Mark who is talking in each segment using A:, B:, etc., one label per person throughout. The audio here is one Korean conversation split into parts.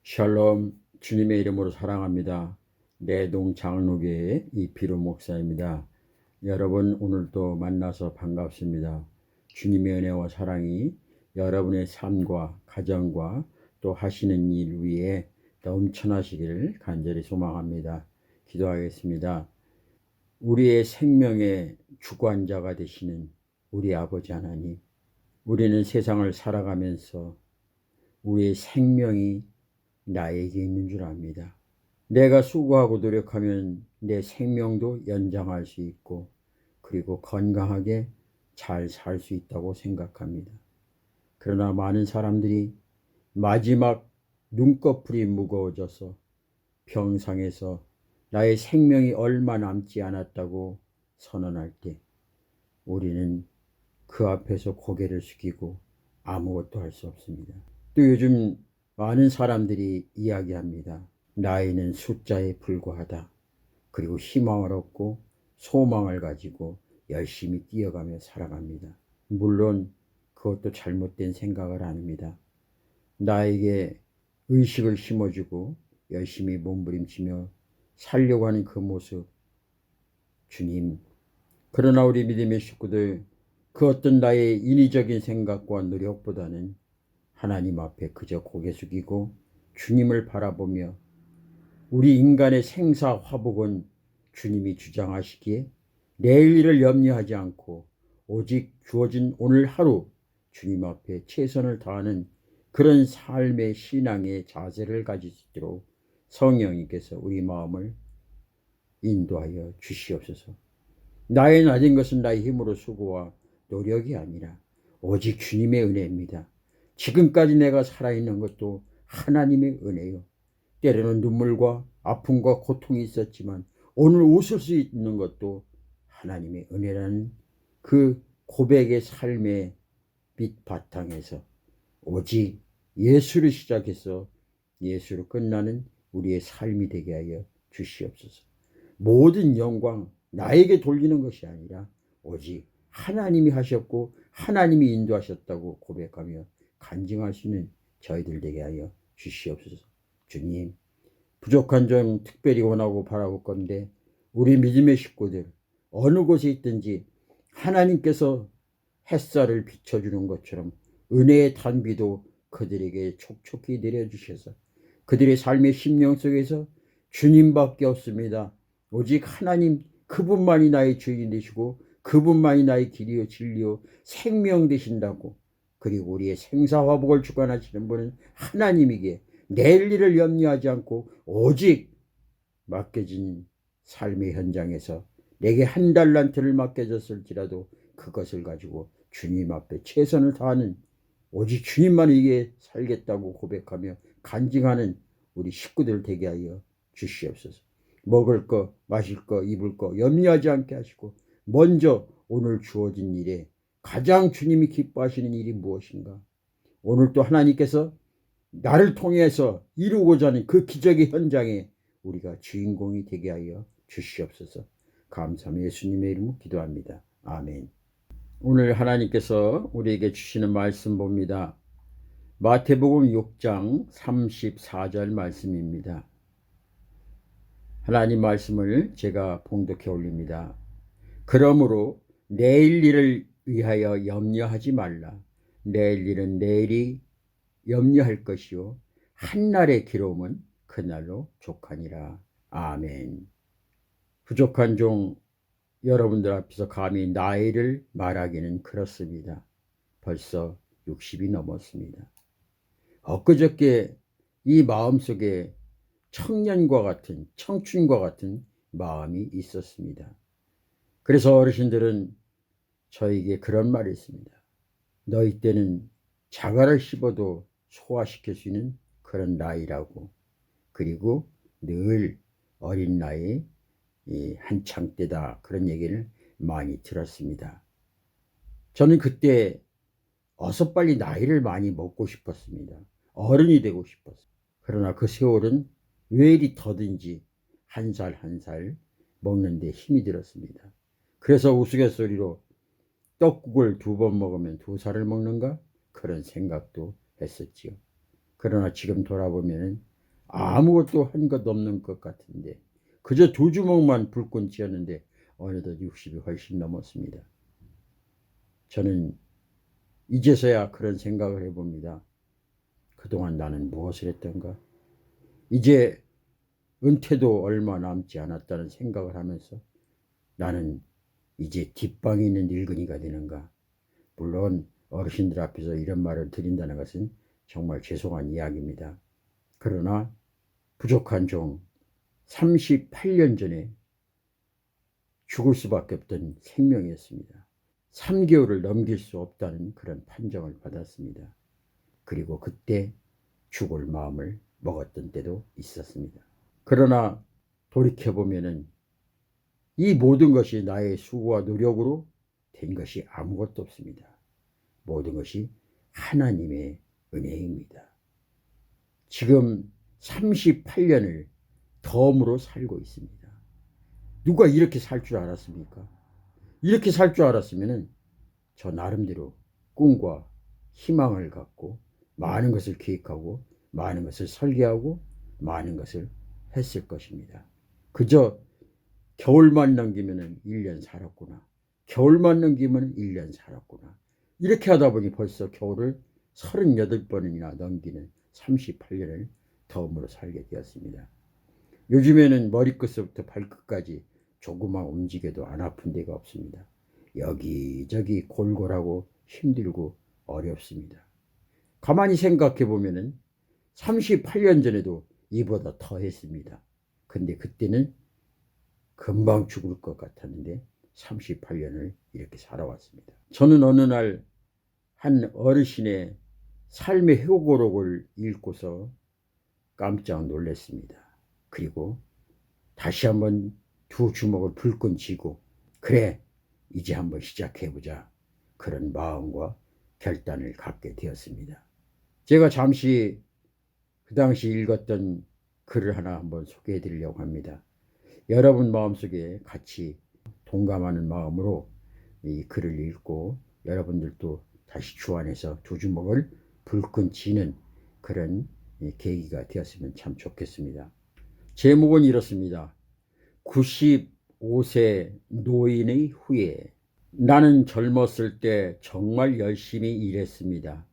A: 샬롬, 주님의 이름으로 사랑합니다. 내동 장로교회 이필우 목사입니다. 여러분, 오늘도 만나서 반갑습니다. 주님의 은혜와 사랑이 여러분의 삶과 가정과 또 하시는 일 위에 넘쳐나시기를 간절히 소망합니다. 기도하겠습니다. 우리의 생명의 주관자가 되시는 우리 아버지 하나님, 우리는 세상을 살아가면서 우리의 생명이 나에게 있는 줄 압니다. 내가 수고하고 노력하면 내 생명도 연장할 수 있고 그리고 건강하게 잘 살 수 있다고 생각합니다. 그러나 많은 사람들이 마지막 눈꺼풀이 무거워져서 병상에서 나의 생명이 얼마 남지 않았다고 선언할 때 우리는 그 앞에서 고개를 숙이고 아무것도 할 수 없습니다. 또 요즘 많은 사람들이 이야기합니다. 나이는 숫자에 불과하다. 그리고 희망을 얻고 소망을 가지고 열심히 뛰어가며 살아갑니다. 물론 그것도 잘못된 생각을 아닙니다. 나에게 의식을 심어주고 열심히 몸부림치며 살려고 하는 그 모습, 주님. 그러나 우리 믿음의 식구들, 그 어떤 나의 인위적인 생각과 노력보다는 하나님 앞에 그저 고개 숙이고 주님을 바라보며 우리 인간의 생사화복은 주님이 주장하시기에 내일 일을 염려하지 않고 오직 주어진 오늘 하루 주님 앞에 최선을 다하는 그런 삶의 신앙의 자세를 가질 수 있도록 성령님께서 우리 마음을 인도하여 주시옵소서. 나의 낮은 것은 나의 힘으로 수고와 노력이 아니라 오직 주님의 은혜입니다. 지금까지 내가 살아있는 것도 하나님의 은혜요. 때로는 눈물과 아픔과 고통이 있었지만 오늘 웃을 수 있는 것도 하나님의 은혜라는 그 고백의 삶의 밑바탕에서 오직 예수를 시작해서 예수로 끝나는 우리의 삶이 되게 하여 주시옵소서. 모든 영광 나에게 돌리는 것이 아니라 오직 하나님이 하셨고 하나님이 인도하셨다고 고백하며 간증할 수 있는 저희들 되게 하여 주시옵소서. 주님, 부족한 점 특별히 원하고 바라볼 건데 우리 믿음의 식구들 어느 곳에 있든지 하나님께서 햇살을 비춰주는 것처럼 은혜의 단비도 그들에게 촉촉히 내려주셔서 그들의 삶의 심령 속에서 주님밖에 없습니다. 오직 하나님 그분만이 나의 주인 되시고 그분만이 나의 길이요 진리요 생명 되신다고. 그리고 우리의 생사화복을 주관하시는 분은 하나님이기에 내일 일을 염려하지 않고 오직 맡겨진 삶의 현장에서 내게 한 달란트를 맡겨졌을지라도 그것을 가지고 주님 앞에 최선을 다하는 오직 주님만에게 살겠다고 고백하며 간증하는 우리 식구들 되게 하여 주시옵소서. 먹을 거, 마실 거, 입을 거 염려하지 않게 하시고 먼저 오늘 주어진 일에 가장 주님이 기뻐하시는 일이 무엇인가? 오늘 또 하나님께서 나를 통해서 이루고자 하는 그 기적의 현장에 우리가 주인공이 되게 하여 주시옵소서. 감사하며 예수님의 이름으로 기도합니다. 아멘. 오늘 하나님께서 우리에게 주시는 말씀 봅니다. 마태복음 6장 34절 말씀입니다. 하나님 말씀을 제가 봉독해 올립니다. 그러므로 내일 일을 위하여 염려하지 말라. 내일 일은 내일이 염려할 것이요 한날의 기로움은 그날로 족하니라. 아멘. 부족한 종 여러분들 앞에서 감히 나이를 말하기는 그렇습니다. 벌써 60이 넘었습니다. 엊그저께 이 마음속에 청년과 같은 청춘과 같은 마음이 있었습니다. 그래서 어르신들은 저에게 그런 말이 있습니다. 너희 때는 자갈을 씹어도 소화시킬 수 있는 그런 나이라고. 그리고 늘 어린 나이 한창 때다 그런 얘기를 많이 들었습니다. 저는 그때 어서 빨리 나이를 많이 먹고 싶었습니다. 어른이 되고 싶었어요. 그러나 그 세월은 왜 이리 더든지 한 살 한 살 먹는데 힘이 들었습니다. 그래서 우스갯소리로 떡국을 2번 먹으면 2살을 먹는가? 그런 생각도 했었지요. 그러나 지금 돌아보면 아무것도 한 것 없는 것 같은데 그저 2주먹만 불끈 쥐었는데 어느덧 60이 훨씬 넘었습니다. 저는 이제서야 그런 생각을 해봅니다. 그동안 나는 무엇을 했던가? 이제 은퇴도 얼마 남지 않았다는 생각을 하면서 나는 이제 뒷방에 있는 늙은이가 되는가? 물론 어르신들 앞에서 이런 말을 드린다는 것은 정말 죄송한 이야기입니다. 그러나 부족한 종 38년 전에 죽을 수밖에 없던 생명이었습니다. 3개월을 넘길 수 없다는 그런 판정을 받았습니다. 그리고 그때 죽을 마음을 먹었던 때도 있었습니다. 그러나 돌이켜보면 이 모든 것이 나의 수고와 노력으로 된 것이 아무것도 없습니다. 모든 것이 하나님의 은혜입니다. 지금 38년을 덤으로 살고 있습니다. 누가 이렇게 살 줄 알았습니까? 이렇게 살 줄 알았으면 저 나름대로 꿈과 희망을 갖고 많은 것을 계획하고 많은 것을 설계하고 많은 것을 했을 것입니다. 그저 겨울만 넘기면 1년 살았구나. 겨울만 넘기면 1년 살았구나. 이렇게 하다 보니 벌써 겨울을 38번이나 넘기는 38년을 덤으로 살게 되었습니다. 요즘에는 머리끝부터 발끝까지 조금만 움직여도 안 아픈 데가 없습니다. 여기저기 골골하고 힘들고 어렵습니다. 가만히 생각해 보면 38년 전에도 이보다 더 했습니다. 근데 그때는 금방 죽을 것 같았는데 38년을 이렇게 살아왔습니다. 저는 어느 날 한 어르신의 삶의 회고록을 읽고서 깜짝 놀랐습니다. 그리고 다시 한번 2주먹을 불끈 쥐고 그래 이제 한번 시작해보자 그런 마음과 결단을 갖게 되었습니다. 제가 잠시 그 당시 읽었던 글을 하나 한번 소개해 드리려고 합니다. 여러분 마음속에 같이 동감하는 마음으로 이 글을 읽고 여러분들도 다시 주 안에서 2주먹을 불끈 쥐는 그런 계기가 되었으면 참 좋겠습니다. 제목은 이렇습니다. 95세 노인의 후회. 나는 젊었을 때 정말 열심히 일했습니다.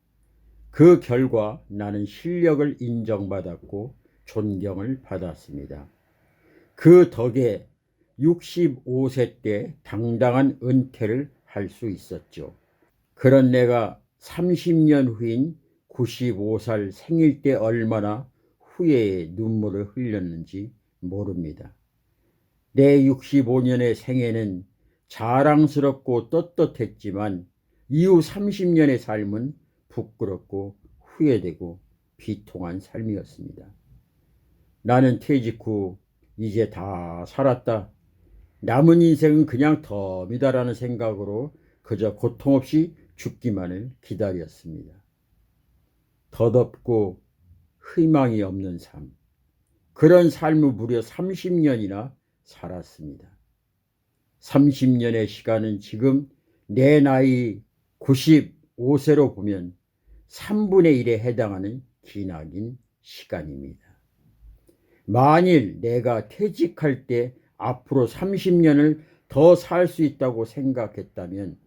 A: 그 결과 나는 실력을 인정받았고 존경을 받았습니다. 그 덕에 65세 때 당당한 은퇴를 할 수 있었죠. 그런 내가 30년 후인 95살 생일 때 얼마나 후회의 눈물을 흘렸는지 모릅니다. 내 65년의 생애는 자랑스럽고 떳떳했지만 이후 30년의 삶은 부끄럽고 후회되고 비통한 삶이었습니다. 나는 퇴직 후 이제 다 살았다. 남은 인생은 그냥 덤이다라는 생각으로 그저 고통 없이 죽기만을 기다렸습니다. 덧없고 희망이 없는 삶. 그런 삶을 무려 30년이나 살았습니다. 30년의 시간은 지금 내 나이 95세로 보면 3분의 1에 해당하는 기나긴 시간입니다. 만일 내가 퇴직할 때 앞으로 30년을 더 살 수 있다고 생각했다면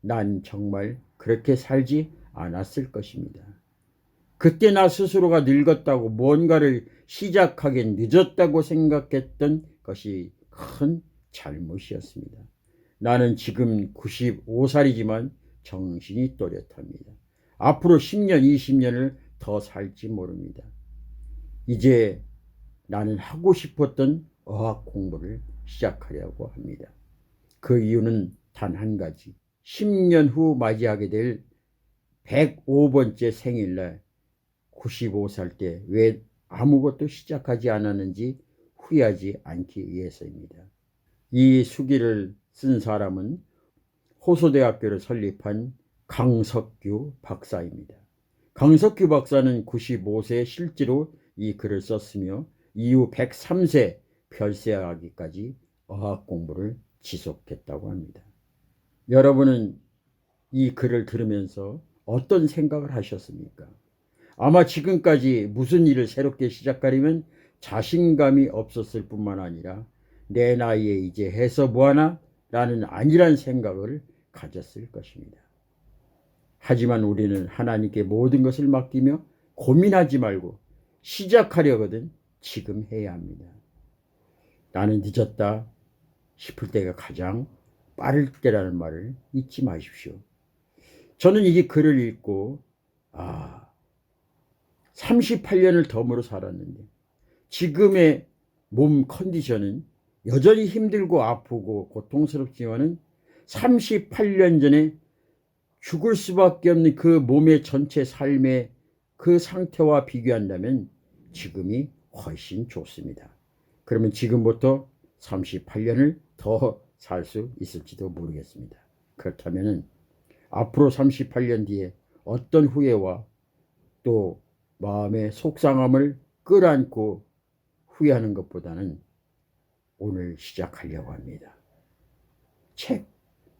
A: 난 정말 그렇게 살지 않았을 것입니다. 그때 나 스스로가 늙었다고 뭔가를 시작하기 늦었다고 생각했던 것이 큰 잘못이었습니다. 나는 지금 95살이지만 정신이 또렷합니다. 앞으로 10년, 20년을 더 살지 모릅니다. 이제 나는 하고 싶었던 어학 공부를 시작하려고 합니다. 그 이유는 단 한 가지. 10년 후 맞이하게 될 105번째 생일날 95살 때 왜 아무것도 시작하지 않았는지 후회하지 않기 위해서입니다. 이 수기를 쓴 사람은 호소대학교를 설립한 강석규 박사입니다. 강석규 박사는 95세에 실제로 이 글을 썼으며 이후 103세 별세하기까지 어학 공부를 지속했다고 합니다. 여러분은 이 글을 들으면서 어떤 생각을 하셨습니까? 아마 지금까지 무슨 일을 새롭게 시작하려면 자신감이 없었을 뿐만 아니라 내 나이에 이제 해서 뭐하나? 라는 안일한 생각을 가졌을 것입니다. 하지만 우리는 하나님께 모든 것을 맡기며 고민하지 말고 시작하려거든 지금 해야 합니다. 나는 늦었다 싶을 때가 가장 빠를 때라는 말을 잊지 마십시오. 저는 이 글을 읽고 38년을 덤으로 살았는데 지금의 몸 컨디션은 여전히 힘들고 아프고 고통스럽지만은 38년 전에 죽을 수밖에 없는 그 몸의 전체 삶의 그 상태와 비교한다면 지금이 훨씬 좋습니다. 그러면 지금부터 38년을 더 살 수 있을지도 모르겠습니다. 그렇다면 앞으로 38년 뒤에 어떤 후회와 또 마음의 속상함을 끌어안고 후회하는 것보다는 오늘 시작하려고 합니다. 책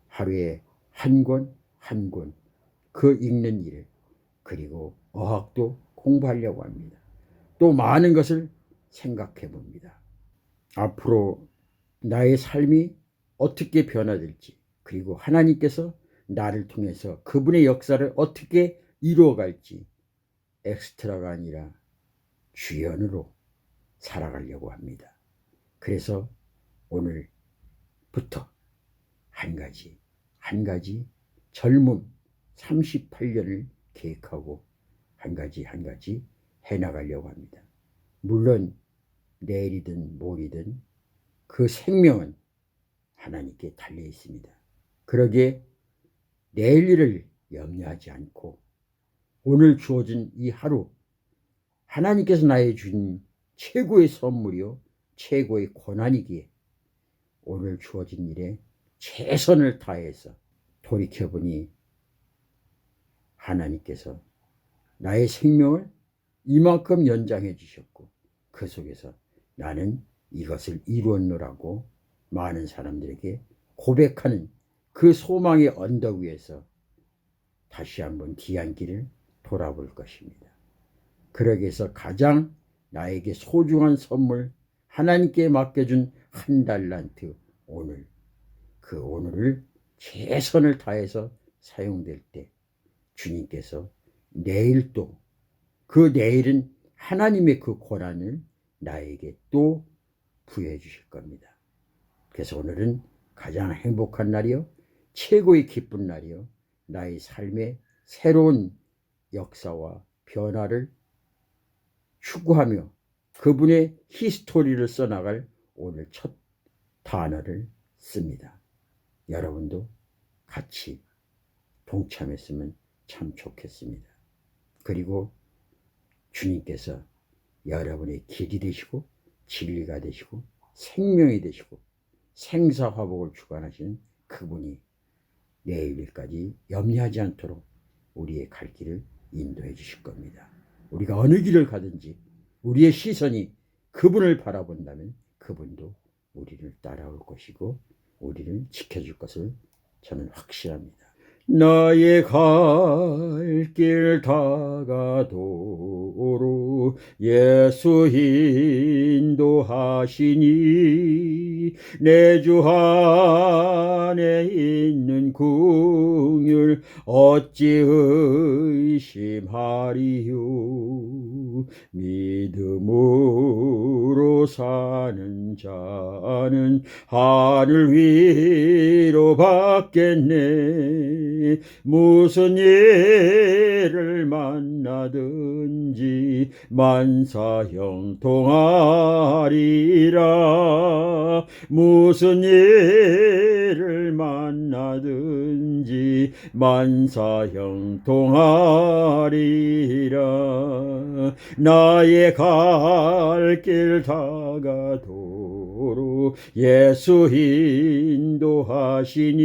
A: 하루에 한 권 한 권 그 읽는 일, 그리고 어학도 공부하려고 합니다. 또 많은 것을 생각해 봅니다. 앞으로 나의 삶이 어떻게 변화될지, 그리고 하나님께서 나를 통해서 그분의 역사를 어떻게 이루어갈지 엑스트라가 아니라 주연으로 살아가려고 합니다. 그래서 오늘부터 한 가지 젊음 38년을 계획하고 한 가지 해나가려고 합니다. 물론 내일이든 모레든 그 생명은 하나님께 달려 있습니다. 그러기에 내일 일을 염려하지 않고 오늘 주어진 이 하루, 하나님께서 나에게 준 최고의 선물이요 최고의 권한이기에 오늘 주어진 일에 최선을 다해서 돌이켜보니 하나님께서 나의 생명을 이만큼 연장해 주셨고 그 속에서 나는 이것을 이루었노라고 많은 사람들에게 고백하는 그 소망의 언덕 위에서 다시 한번 귀한 길을 돌아볼 것입니다. 그러기 위해서 가장 나에게 소중한 선물, 하나님께 맡겨준 한 달란트 오늘, 그 오늘을 최선을 다해서 사용될 때 주님께서 내일 또 그 내일은 하나님의 그 권한을 나에게 또 부여해 주실 겁니다. 그래서 오늘은 가장 행복한 날이요 최고의 기쁜 날이요 나의 삶의 새로운 역사와 변화를 추구하며 그분의 히스토리를 써나갈 오늘 첫 단어를 씁니다. 여러분도 같이 동참했으면 참 좋겠습니다. 그리고 주님께서 여러분의 길이 되시고 진리가 되시고 생명이 되시고 생사화복을 주관하시는 그분이 내일까지 염려하지 않도록 우리의 갈 길을 인도해 주실 겁니다. 우리가 어느 길을 가든지 우리의 시선이 그분을 바라본다면 그분도 우리를 따라올 것이고 우리를 지켜줄 것을 저는 확신합니다. 나의 갈 길 다가도록 예수 인도하시니 내 주 안에 있는 긍휼 어찌 의심하리요. 믿음으로 사는 자는 하늘 위로 받겠네. 무슨 일을 만나든지 만사형통하리라. 무슨 일을 만나든지 만사형통하리라. 나의 갈 길 다가도록 예수 인도하시니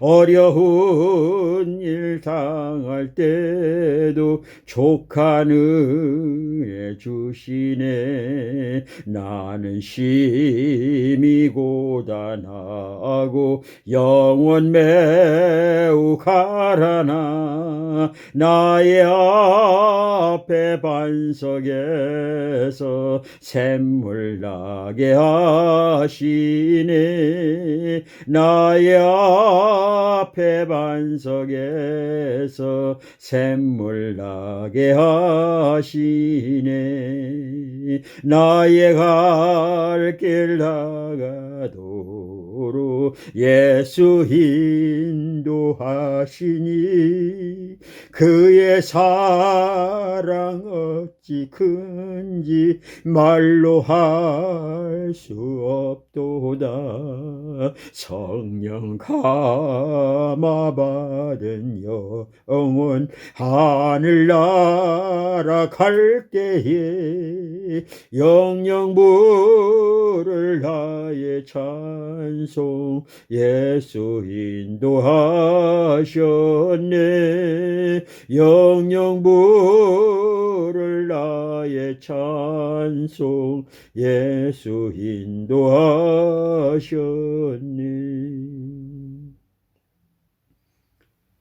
A: 어려운 일 당할 때도 족한 은혜 주시네. 나는 심히 고단하고 영원 매우 가라나 나의 앞에 반석에서 샘물 나게 하시네. 나의 앞에 반석에서 샘물 나게 하시네. 나의 갈 길 나가도록 예수 인도하시니 그의 사랑 어찌 큰지 말로 할 수 없도다. 성령 감화 받은 영혼 하늘 날아갈 때에 영영 부를 나의 찬송 예수 인도하셨네. 영영 부를 나의 찬송 예수 인도하셨네.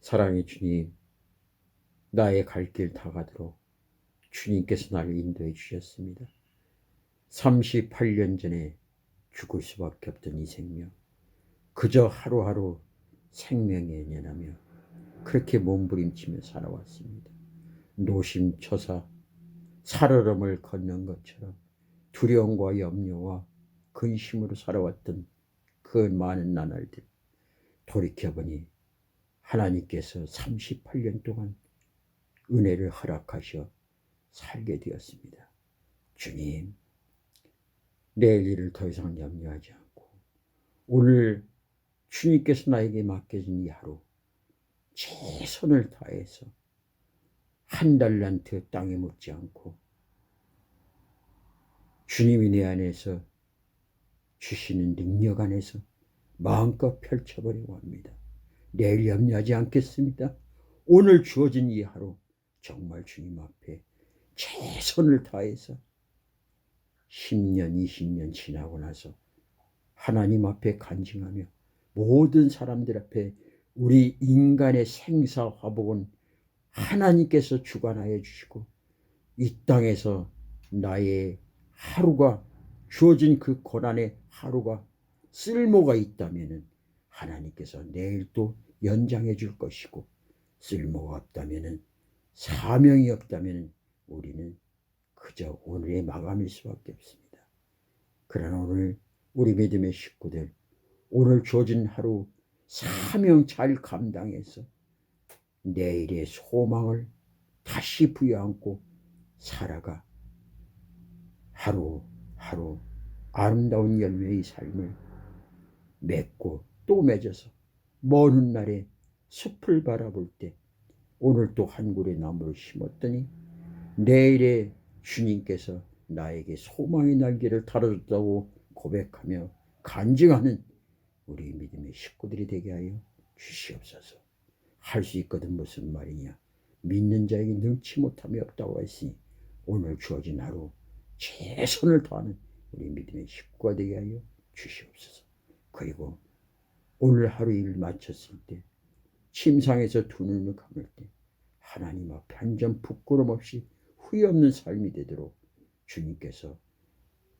A: 사랑의 주님, 나의 갈 길 다 가도록 주님께서 나를 인도해 주셨습니다. 38년 전에 죽을 수밖에 없던 이 생명, 그저 하루하루 생명에 연연하며 그렇게 몸부림치며 살아왔습니다. 노심초사 살얼음을 걷는 것처럼 두려움과 염려와 근심으로 살아왔던 그 많은 나날들 돌이켜보니 하나님께서 38년 동안 은혜를 허락하셔 살게 되었습니다. 주님, 내일 일을 더 이상 염려하지 않고 오늘 주님께서 나에게 맡겨진 이 하루 최선을 다해서 한 달란트 땅에 묻지 않고 주님이 내 안에서 주시는 능력 안에서 마음껏 펼쳐보려고 합니다. 내일 염려하지 않겠습니다. 오늘 주어진 이 하루 정말 주님 앞에 최선을 다해서 10년, 20년 지나고 나서 하나님 앞에 간증하며 모든 사람들 앞에 우리 인간의 생사화복은 하나님께서 주관하여 주시고 이 땅에서 나의 하루가 주어진 그 고난의 하루가 쓸모가 있다면 하나님께서 내일 또 연장해 줄 것이고 쓸모가 없다면 사명이 없다면 우리는 그저 오늘의 마감일 수밖에 없습니다. 그러나 오늘 우리 믿음의 식구들 오늘 주어진 하루 사명 잘 감당해서 내일의 소망을 다시 부여안고 살아가 하루하루 아름다운 열매의 삶을 맺고 또 맺어서 먼 훗날에 숲을 바라볼 때 오늘 또 한 그루의 나무를 심었더니 내일에 주님께서 나에게 소망의 날개를 달아줬다고 고백하며 간증하는 우리 믿음의 식구들이 되게 하여 주시옵소서. 할 수 있거든 무슨 말이냐. 믿는 자에게 능치 못함이 없다고 했으니 오늘 주어진 하루 최선을 다하는 우리 믿음의 식구가 되게 하여 주시옵소서. 그리고 오늘 하루 일 마쳤을 때 침상에서 두 눈을 감을 때 하나님 앞에 한 점 부끄럼 없이 후회 없는 삶이 되도록 주님께서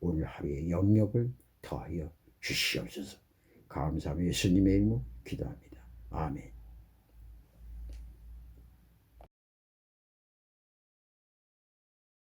A: 오늘 하루의 영역을 더하여 주시옵소서. 감사하며 예수님의 이름으로 기도합니다. 아멘.